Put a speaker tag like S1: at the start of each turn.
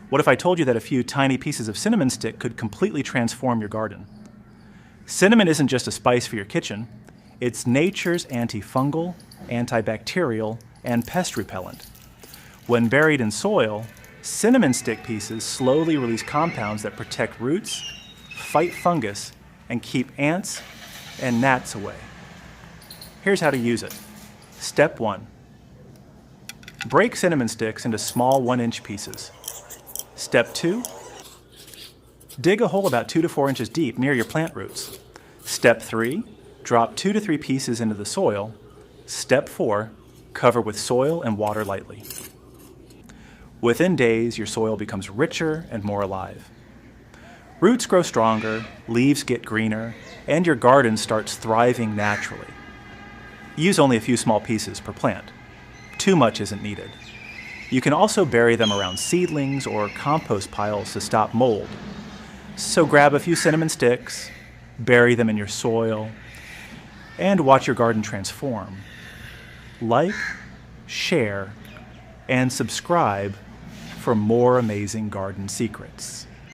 S1: What if I told you that a few tiny pieces of cinnamon stick could completely transform your garden? Cinnamon isn't just a spice for your kitchen. It's nature's antifungal, antibacterial, and pest repellent. When buried in soil, cinnamon stick pieces slowly release compounds that protect roots, fight fungus, and keep ants and gnats away. Here's how to use it. Step 1. Break cinnamon sticks into small 1-inch pieces. Step 2. Dig a hole about 2 to 4 inches deep near your plant roots. Step 3. Drop 2 to 3 pieces into the soil. Step 4. Cover with soil and water lightly. Within days, your soil becomes richer and more alive. Roots grow stronger, leaves get greener, and your garden starts thriving naturally. Use only a few small pieces per plant. Too much isn't needed. You can also bury them around seedlings or compost piles to stop mold. So grab a few cinnamon sticks, bury them in your soil, and watch your garden transform. Like, share, and subscribe for more amazing garden secrets.